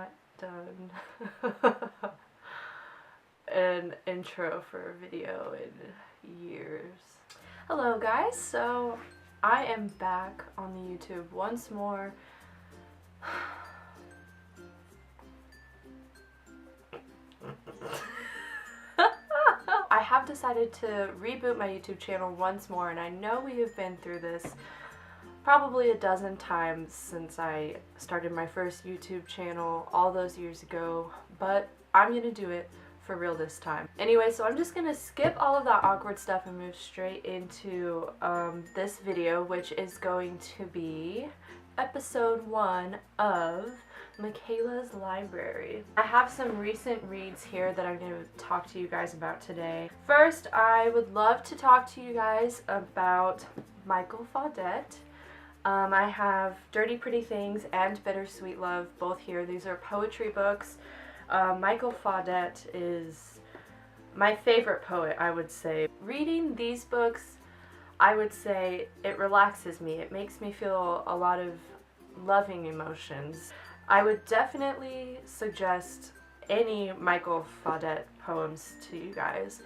not done an intro for a video in years. Hello guys, so I am back on the YouTube once more. I have decided to reboot my YouTube channel once more, and I know we have been through this probably a dozen times since I started my first YouTube channel all those years ago, but I'm gonna do it for real this time. Anyway, so I'm just gonna skip all of that awkward stuff and move straight into this video, which is going to be episode 1 of Michaela's Library. I have some recent reads here that I'm going to talk to you guys about today. First, I would love to talk to you guys about Michael Faudet. I have Dirty Pretty Things and Bittersweet Love both here. These are poetry books. Michael Faudet is my favorite poet, I would say. Reading these books, I would say it relaxes me. It makes me feel a lot of loving emotions. I would definitely suggest any Michael Faudet poems to you guys.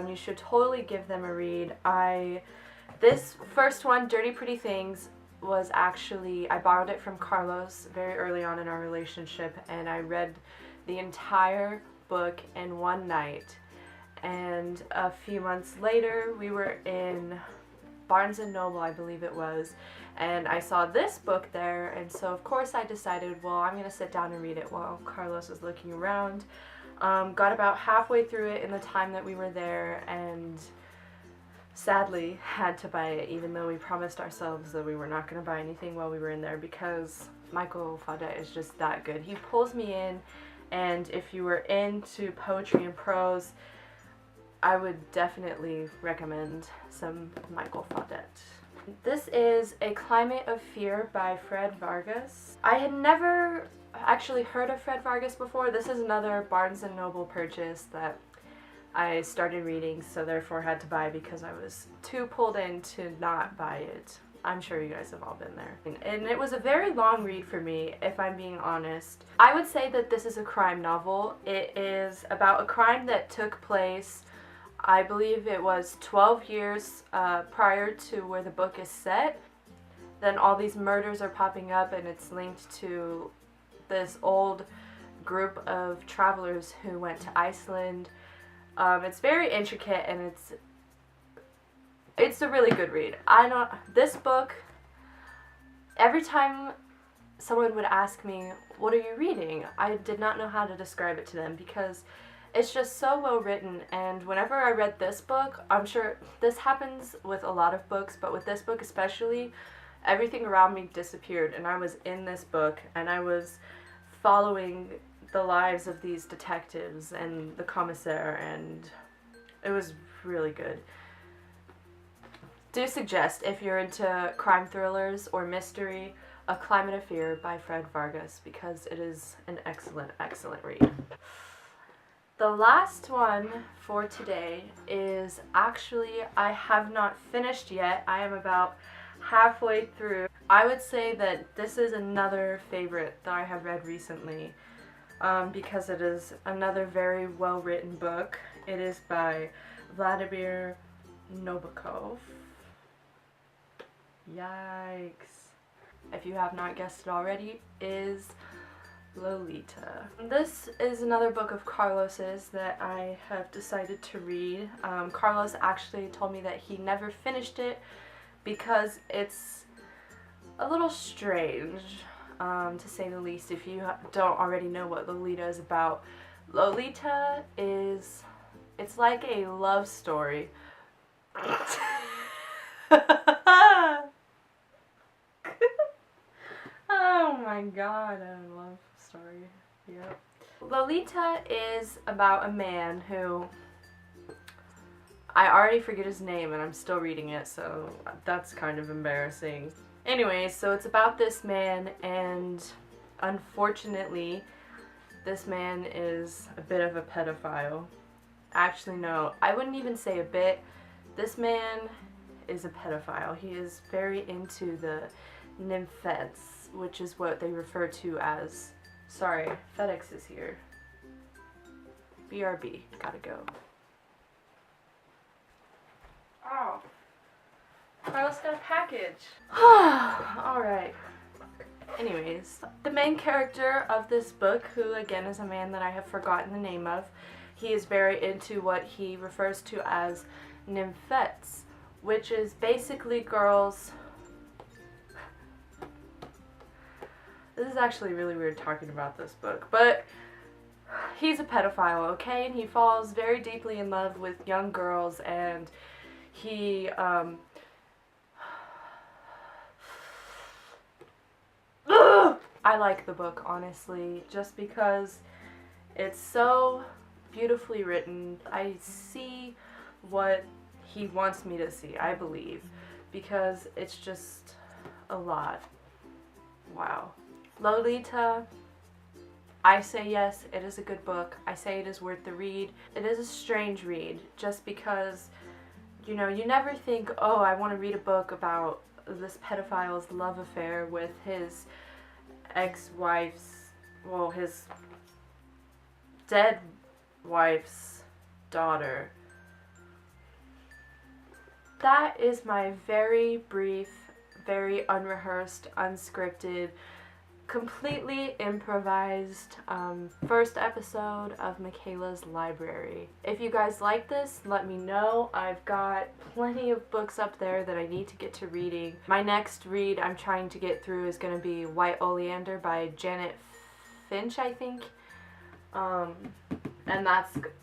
You should totally give them a read. This first one, Dirty Pretty Things, was actually, I borrowed it from Carlos very early on in our relationship, and I read the entire book in one night. And a few months later, we were in Barnes & Noble, I believe it was, and I saw this book there, and so of course I decided, well, I'm gonna sit down and read it while Carlos was looking around. Got about halfway through it in the time that we were there, and sadly had to buy it, even though we promised ourselves that we were not going to buy anything while we were in there, because Michael Faudet is just that good. He pulls me in, and if you were into poetry and prose, I would definitely recommend some Michael Faudet. This is A Climate of Fear by Fred Vargas. I had never actually heard of Fred Vargas before. This is another Barnes & Noble purchase that I started reading, so therefore had to buy because I was too pulled in to not buy it. I'm sure you guys have all been there. And it was a very long read for me, if I'm being honest. I would say that this is a crime novel. It is about a crime that took place, I believe it was 12 years prior to where the book is set. Then all these murders are popping up, and it's linked to this old group of travelers who went to Iceland. It's very intricate, and it's a really good read. This book, every time someone would ask me, what are you reading? I did not know how to describe it to them because it's just so well written, and whenever I read this book, I'm sure this happens with a lot of books, but with this book especially, everything around me disappeared, and I was in this book, and I was following the lives of these detectives and the commissaire, and it was really good. Do suggest, if you're into crime thrillers or mystery, A Climate of Fear by Fred Vargas, because it is an excellent, excellent read. The last one for today is actually, I have not finished yet. I am about halfway through. I would say that this is another favorite that I have read recently, because it is another very well written book. It is by Vladimir Nabokov. Yikes. If you have not guessed it already, is Lolita. This is another book of Carlos's that I have decided to read. Carlos actually told me that he never finished it because it's a little strange, to say the least, if you don't already know what Lolita is about. Lolita is, it's like a love story. Oh my god, a love story. Yep. Lolita is about a man who, I already forget his name and I'm still reading it, so that's kind of embarrassing. Anyway, so it's about this man, and unfortunately this man is a bit of a pedophile. Actually, no, I wouldn't even say a bit. This man is a pedophile. He is very into the nymphets, which is what they refer to as Sorry, FedEx is here. BRB, gotta go. Oh. Carlos got a package. Alright. Anyways, the main character of this book, who again is a man that I have forgotten the name of, he is very into what he refers to as nymphets, which is basically girls. This is actually really weird talking about this book, but he's a pedophile, okay? And he falls very deeply in love with young girls, and he, I like the book, honestly, just because it's so beautifully written. I see what he wants me to see, I believe, because it's just a lot. Wow. Lolita, I say yes, it is a good book. I say it is worth the read. It is a strange read, just because, you know, you never think, oh, I want to read a book about this pedophile's love affair with his ex-wife's, well, his dead wife's daughter. That is my very brief, very unrehearsed, unscripted, completely improvised first episode of Michaela's Library. If you guys like this, let me know. I've got plenty of books up there that I need to get to reading. My next read I'm trying to get through is going to be White Oleander by Janet Finch, I think. And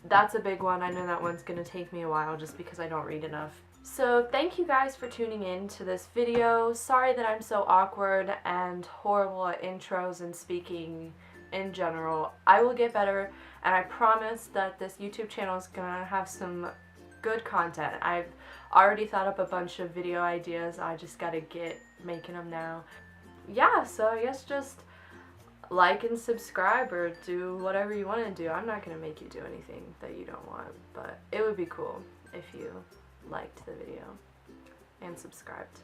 that's a big one. I know that one's going to take me a while just because I don't read enough. So thank you guys for tuning in to this video. Sorry that I'm so awkward and horrible at intros and speaking in general. I will get better, and I promise that this YouTube channel is gonna have some good content. I've already thought up a bunch of video ideas. I just gotta get making them now. Yeah, so I guess just like and subscribe or do whatever you want to do. I'm not gonna make you do anything that you don't want, but it would be cool if you liked the video and subscribed.